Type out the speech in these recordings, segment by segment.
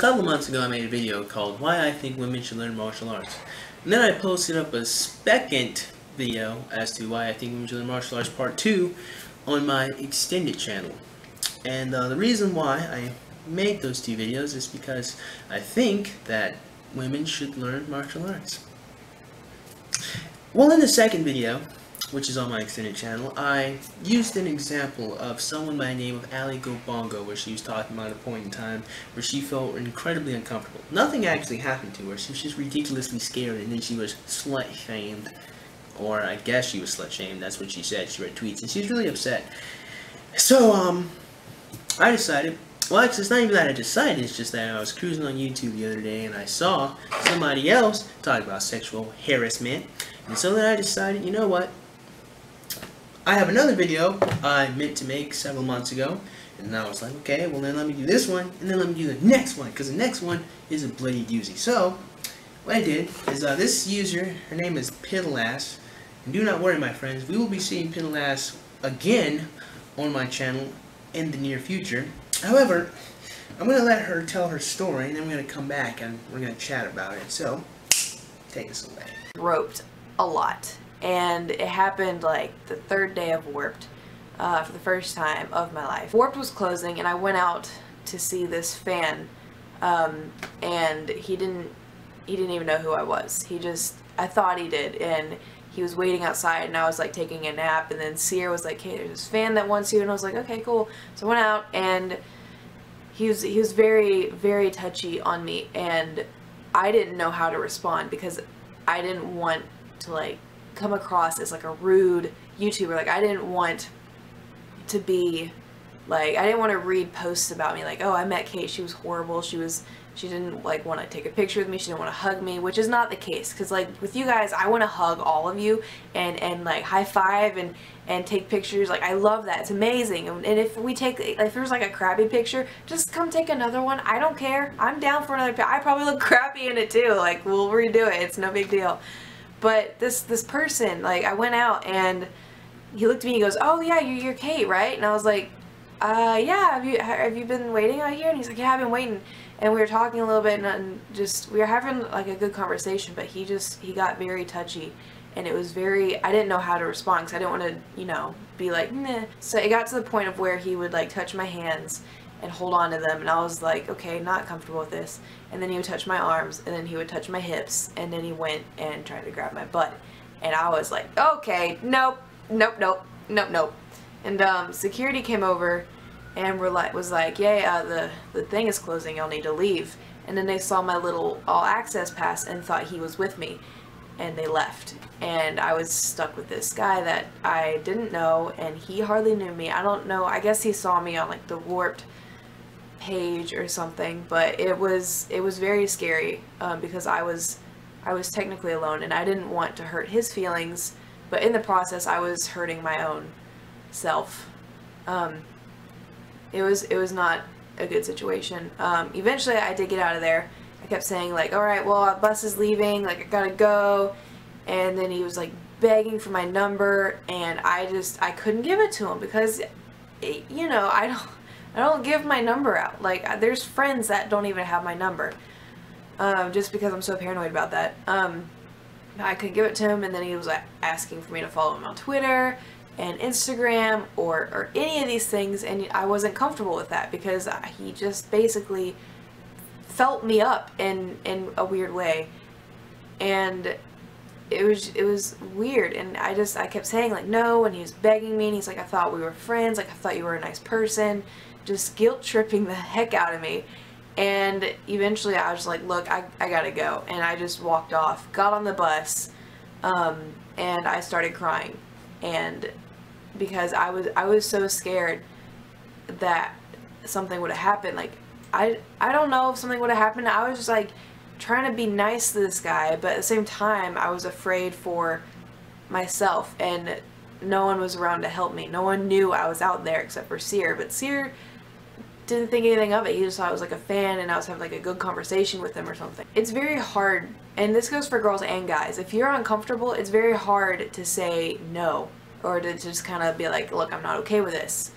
couple of months ago I made a video called Why I Think Women Should Learn Martial Arts. And then I posted up a second video as to why I think women should learn martial arts part 2 on my extended channel. And the reason why I made those two videos is because I think that women should learn martial arts. Well, in the second video, which is on my extended channel, I used an example of someone by the name of Ali Gobongo, where she was talking about a point in time where she felt incredibly uncomfortable. Nothing actually happened to her. She was just ridiculously scared, and then she was slut-shamed. Or I guess she was slut-shamed. That's what she said. She read tweets, and she was really upset. So, I decided, well, actually, it's not even that I decided, it's just that I was cruising on YouTube the other day, and I saw somebody else talk about sexual harassment. And so then I decided, you know what? I have another video I meant to make several months ago, and I was like, okay, well then let me do this one, and then let me do the next one, because the next one is a bloody doozy. So, what I did is this user, her name is Piddleass, and do not worry, my friends, we will be seeing Piddleass again on my channel in the near future. However, I'm going to let her tell her story, and then we're going to come back and we're going to chat about it. So, take us away. Roped a lot. And it happened like the third day of Warped for the first time of my life. Warped was closing and I went out to see this fan and he didn't even know who I was. I thought he did, and he was waiting outside and I was like taking a nap, and then Seer was like, hey, there's this fan that wants you, and I was like, okay, cool. So I went out and he was very, very touchy on me, and I didn't know how to respond because I didn't want to like come across as like a rude YouTuber. Like I didn't want to be like, I didn't want to read posts about me like, oh, I met Kate, she was horrible, she didn't like want to take a picture with me, she didn't want to hug me, which is not the case, because like with you guys I want to hug all of you and like high five and take pictures. Like I love that, it's amazing. And if there's like a crappy picture, just come take another one. I don't care, I'm down for another. I probably look crappy in it too, like we'll redo it, it's no big deal. But this person, like I went out and he looked at me, he goes, oh yeah, you're Kate, right? And I was like, yeah, have you been waiting out here? And he's like, yeah, I've been waiting. And we were talking a little bit, and we were having like a good conversation, but he got very touchy, and it was very, I didn't know how to respond because I didn't want to, you know, be like, meh. So it got to the point of where he would like touch my hands and hold on to them, and I was like, okay, not comfortable with this. And then he would touch my arms, and then he would touch my hips, and then he went and tried to grab my butt. And I was like, okay, nope, nope, nope, nope, nope. And security came over and was like, yeah, the thing is closing, y'all need to leave. And then they saw my little all access pass and thought he was with me, and they left. And I was stuck with this guy that I didn't know, and he hardly knew me. I don't know, I guess he saw me on like the Warped page or something, but it was very scary because I was technically alone, and I didn't want to hurt his feelings, but in the process I was hurting my own self. It was not a good situation. Eventually I did get out of there. I kept saying like, alright, well, bus is leaving, like I gotta go. And then he was like begging for my number, and I couldn't give it to him because, you know, I don't give my number out. Like there's friends that don't even have my number. Just because I'm so paranoid about that. I couldn't give it to him, and then he was like asking for me to follow him on Twitter and Instagram or any of these things, and I wasn't comfortable with that because he just basically felt me up in a weird way, and it was weird. And I kept saying like no, and he was begging me, and he's like, I thought we were friends, like I thought you were a nice person, just guilt tripping the heck out of me. And eventually I was like, look, I gotta go, and I just walked off, got on the bus, and I started crying. And because I was so scared that something would have happened. Like I don't know if something would have happened. I was just like trying to be nice to this guy, but at the same time I was afraid for myself, and no one was around to help me. No one knew I was out there except for Seer, but Seer didn't think anything of it. He just thought I was like a fan and I was having like a good conversation with him or something. It's very hard, and this goes for girls and guys, if you're uncomfortable, it's very hard to say no, or to just kind of be like, look, I'm not okay with this.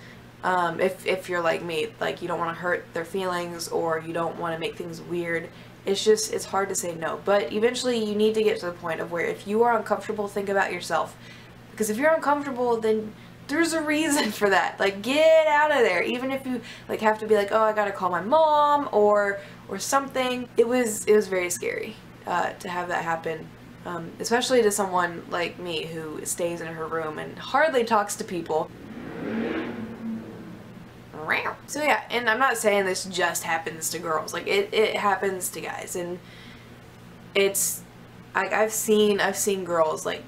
If you're like me, like you don't want to hurt their feelings or you don't want to make things weird. It's hard to say no. But eventually you need to get to the point of where if you are uncomfortable, think about yourself. Because if you're uncomfortable, then there's a reason for that. Like, get out of there. Even if you like have to be like, oh, I gotta call my mom or something. It was very scary to have that happen. Especially to someone like me who stays in her room and hardly talks to people. So yeah, and I'm not saying this just happens to girls. Like it happens to guys, and it's like I've seen girls like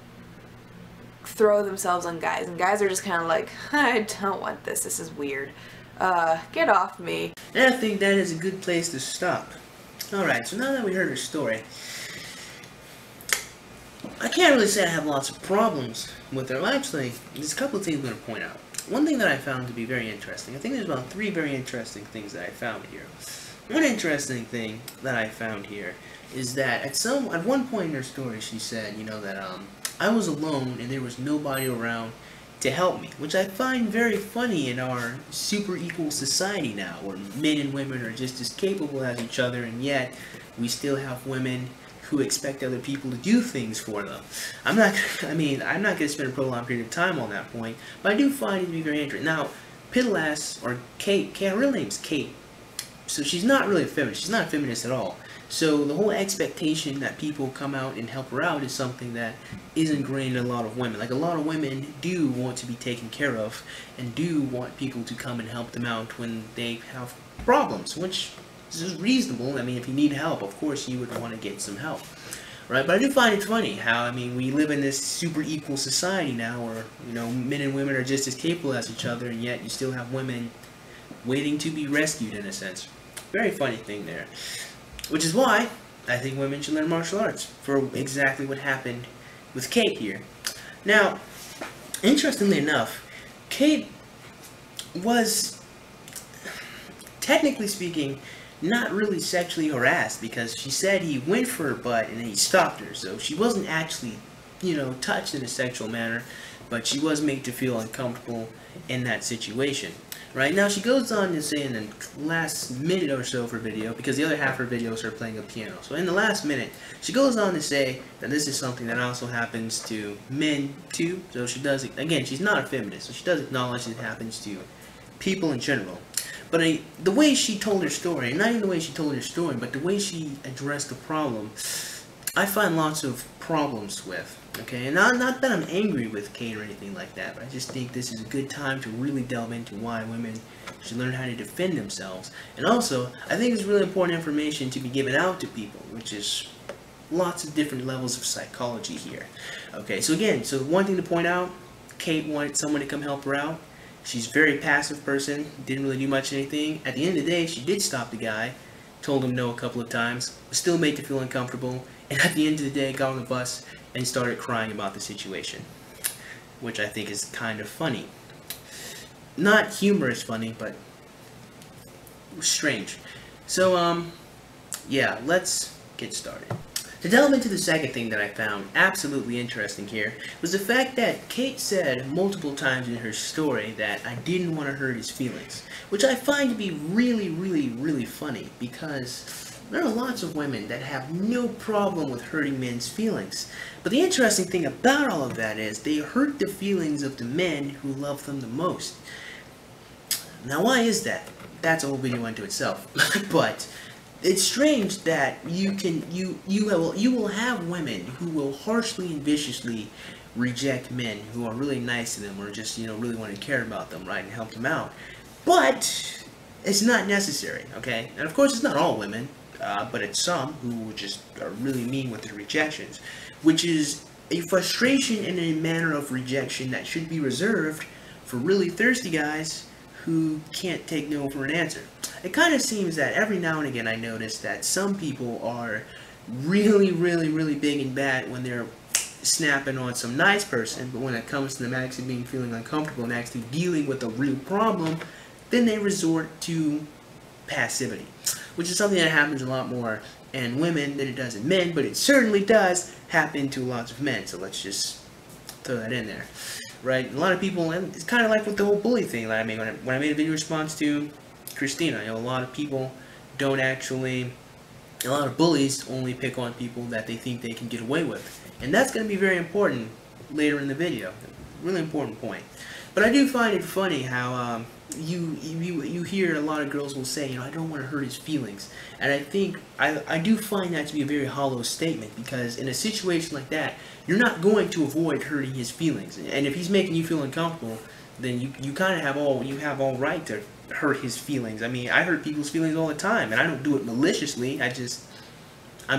throw themselves on guys, and guys are just kind of like, I don't want this. This is weird. Get off me. And I think that is a good place to stop. Alright, so now that we heard her story, I can't really say I have lots of problems with her. Actually, there's a couple of things I'm going to point out. One thing that I found to be very interesting, I think there's about 3 very interesting things that I found here. One interesting thing that I found here is that at one point in her story she said, you know, that I was alone and there was nobody around to help me, which I find very funny in our super equal society now, where men and women are just as capable as each other, and yet we still have women who expect other people to do things for them. I'm not going to spend a prolonged period of time on that point, but I do find it to be very interesting. Now, Piddle-ass, or Kate, her real name's Kate, so she's not really a feminist. She's not a feminist at all. So the whole expectation that people come out and help her out is something that is ingrained in a lot of women. Like, a lot of women do want to be taken care of and do want people to come and help them out when they have problems, which this is reasonable. I mean, if you need help, of course you would want to get some help, right? But I do find it funny how, I mean, we live in this super equal society now where, you know, men and women are just as capable as each other, and yet you still have women waiting to be rescued in a sense. Very funny thing there. Which is why I think women should learn martial arts, for exactly what happened with Kate here. Now, interestingly enough, Kate was, technically speaking, not really sexually harassed, because she said he went for her butt and then he stopped her. So she wasn't actually, you know, touched in a sexual manner, but she was made to feel uncomfortable in that situation. Right, now she goes on to say in the last minute or so of her video, because the other half of her video is her playing a piano. So in the last minute, she goes on to say that this is something that also happens to men too. So she does, again, she's not a feminist, so she does acknowledge it happens to people in general. But the way she told her story, and not even the way she told her story, but the way she addressed the problem, I find lots of problems with. Okay, and not that I'm angry with Kate or anything like that, but I just think this is a good time to really delve into why women should learn how to defend themselves. And also, I think it's really important information to be given out to people, which is lots of different levels of psychology here. Okay, so again, so one thing to point out, Kate wanted someone to come help her out. She's a very passive person, didn't really do much anything. At the end of the day, she did stop the guy, told him no a couple of times, was still made to feel uncomfortable, and at the end of the day got on the bus and started crying about the situation, which I think is kind of funny. Not humorous funny, but strange. So, yeah, let's get started. To delve into the second thing that I found absolutely interesting here was the fact that Kate said multiple times in her story that I didn't want to hurt his feelings, which I find to be really, really, really funny, because there are lots of women that have no problem with hurting men's feelings. But the interesting thing about all of that is they hurt the feelings of the men who love them the most. Now, why is that? That's a whole video unto itself. But it's strange that you will have women who will harshly and viciously reject men who are really nice to them, or just, you know, really want to care about them, right, and help them out. But it's not necessary, okay? And of course, it's not all women, but it's some who just are really mean with their rejections, which is a frustration and a manner of rejection that should be reserved for really thirsty guys who can't take no for an answer. It kind of seems that every now and again I notice that some people are really, really, really big and bad when they're snapping on some nice person, but when it comes to them actually feeling uncomfortable and actually dealing with a real problem, then they resort to passivity, which is something that happens a lot more in women than it does in men, but it certainly does happen to lots of men, so let's just throw that in there. right? A lot of people, and it's kind of like with the whole bully thing that I made when I made a video response to Christina. You know, a lot of people don't actually, a lot of bullies only pick on people that they think they can get away with, and that's going to be very important later in the video. Really important point. But I do find it funny how you hear a lot of girls will say, you know, I don't want to hurt his feelings, and I think I do find that to be a very hollow statement, because in a situation like that, you're not going to avoid hurting his feelings, and if he's making you feel uncomfortable, then you kind of have all right to hurt his feelings. I mean, I hurt people's feelings all the time, and I don't do it maliciously. I'm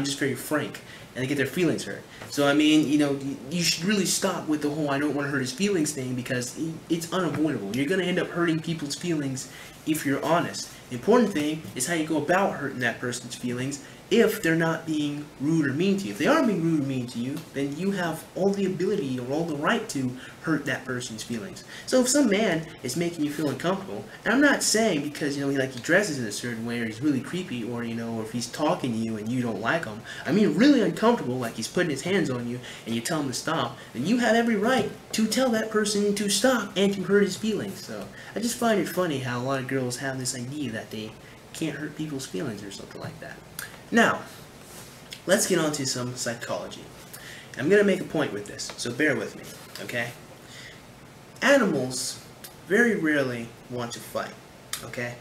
just very frank, and they get their feelings hurt. So I mean, you know, you should really stop with the whole I don't want to hurt his feelings thing, because it's unavoidable. You're going to end up hurting people's feelings if you're honest. The important thing is how you go about hurting that person's feelings if they're not being rude or mean to you. If they are being rude or mean to you, then you have all the ability or all the right to hurt that person's feelings. So if some man is making you feel uncomfortable, and I'm not saying because, you know, he dresses in a certain way, or he's really creepy, or, you know, or if he's talking to you and you don't like him, I mean really uncomfortable, like he's putting his hands on you and you tell him to stop, then you have every right to tell that person to stop and to hurt his feelings. So I just find it funny how a lot of girls have this idea that they can't hurt people's feelings or something like that. Now, let's get on to some psychology. I'm going to make a point with this, so bear with me, okay? Animals very rarely want to fight, okay?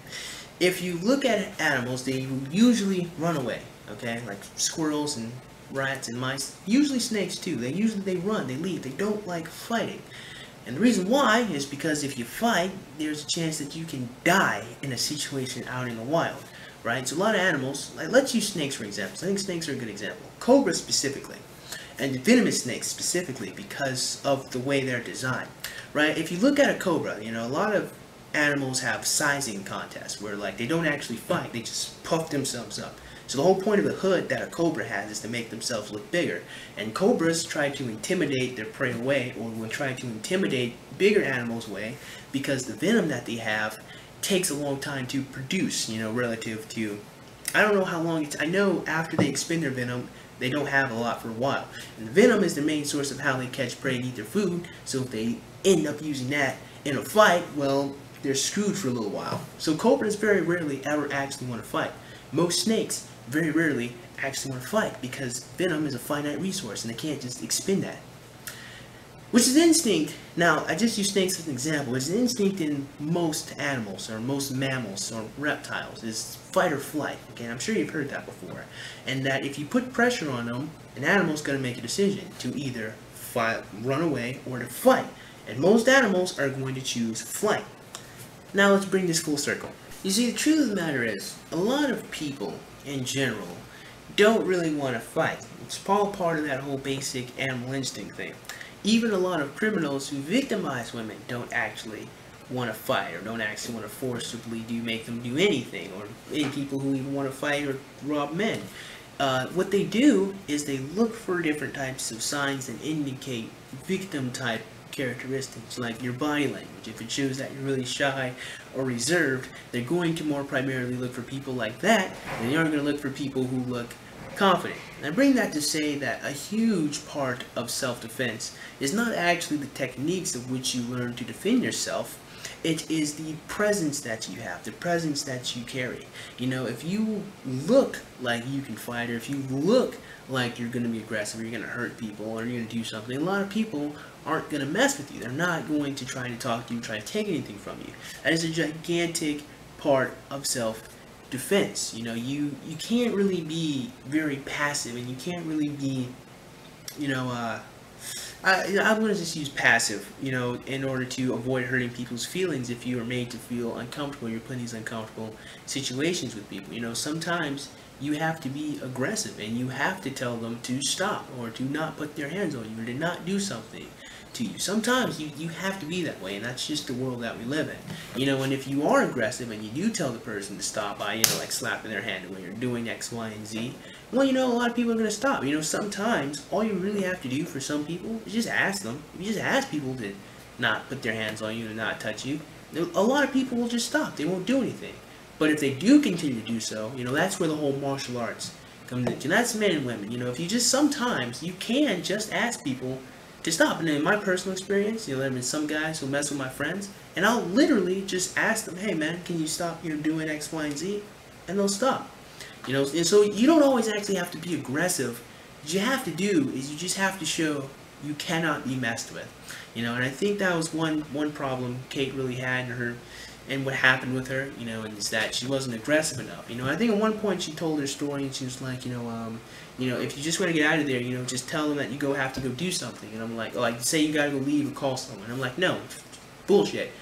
If you look at animals, they usually run away, okay? Like squirrels and rats and mice, usually snakes too. They run, they leave, they don't like fighting. And the reason why is because if you fight, there's a chance that you can die in a situation out in the wild. Right? So a lot of animals, like let's use snakes for example. I think snakes are a good example. Cobras specifically, and venomous snakes specifically because of the way they're designed. Right? If you look at a cobra, you know, a lot of animals have sizing contests where like they don't actually fight, they just puff themselves up. So the whole point of the hood that a cobra has is to make themselves look bigger. And cobras try to intimidate their prey away, or will try to intimidate bigger animals away, because the venom that they have takes a long time to produce, you know, relative to, I don't know how long it's, I know after they expend their venom, they don't have a lot for a while. And the venom is the main source of how they catch prey and eat their food, so if they end up using that in a fight, well, they're screwed for a little while. So cobras very rarely ever actually want to fight. Most snakes very rarely actually want to fight, because venom is a finite resource and they can't just expend that. Which is instinct. Now, I just use snakes as an example. It's an instinct in most animals, or most mammals, or reptiles, is fight or flight. Okay, I'm sure you've heard that before. And that if you put pressure on them, an animal's going to make a decision to either fight, run away, or to fight. And most animals are going to choose flight. Now, let's bring this full circle. You see, the truth of the matter is, a lot of people, in general, don't really want to fight. It's all part of that whole basic animal instinct thing. Even a lot of criminals who victimize women don't actually want to fight, or don't actually want to forcibly make them do anything, or any people who even want to fight or rob men. What they do is they look for different types of signs that indicate victim type characteristics, like your body language. If it shows that you're really shy or reserved, they're going to more primarily look for people like that, and they aren't going to look for people who look confident. And I bring that to say that a huge part of self-defense is not actually the techniques of which you learn to defend yourself. It is the presence that you have, the presence that you carry. You know, if you look like you can fight, or if you look like you're going to be aggressive, or you're going to hurt people, or you're going to do something, a lot of people aren't going to mess with you. They're not going to try to talk to you, try to take anything from you. That is a gigantic part of self-defense. You know, you can't really be very passive, and you can't really be, you know, I'm going to just use passive, you know, in order to avoid hurting people's feelings. If you are made to feel uncomfortable, you're put in these uncomfortable situations with people. You know, sometimes you have to be aggressive, and you have to tell them to stop, or to not put their hands on you, or to not do something to you. Sometimes you have to be that way, and that's just the world that we live in. You know, and if you are aggressive and you do tell the person to stop by, you know, like slapping their hand when you're doing X, Y, and Z, well, you know, a lot of people are going to stop. You know, sometimes all you really have to do for some people is just ask them. You just ask people to not put their hands on you, and not touch you. A lot of people will just stop. They won't do anything. But if they do continue to do so, you know, that's where the whole martial arts comes in. And that's men and women. You know, if you just, sometimes you can just ask people to stop. And in my personal experience, there have been some guys who mess with my friends, and I'll literally just ask them, hey man, can you stop doing X, Y, and Z? And they'll stop. And so you don't always actually have to be aggressive. What you have to do is you just have to show you cannot be messed with. And I think that was one problem Kate really had in her, and what happened with her, and is that she wasn't aggressive enough. I think at one point she told her story, and she was like, if you just want to get out of there, just tell them that you have to go do something. And I'm like say you gotta go leave or call someone. I'm like, no, bullshit.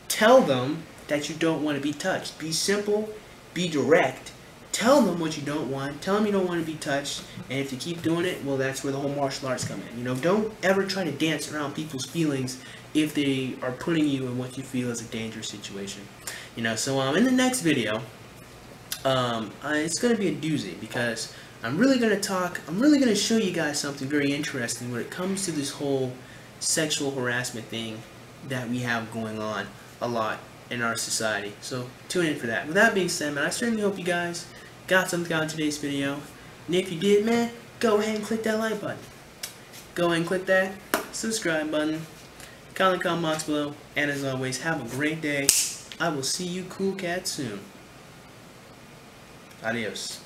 Tell them that you don't want to be touched. Be simple, be direct. Tell them what you don't want. Tell them you don't want to be touched. And if you keep doing it, well, that's where the whole martial arts come in. Don't ever try to dance around people's feelings if they are putting you in what you feel is a dangerous situation. So in the next video, it's going to be a doozy, because I'm really going to show you guys something very interesting when it comes to this whole sexual harassment thing that we have going on a lot in our society. So tune in for that. With that being said, man, I certainly hope you guys got something out of today's video. And if you did, man, go ahead and click that like button. Go ahead and click that subscribe button. Comment box below. And as always, have a great day. I will see you cool cats soon. Adios.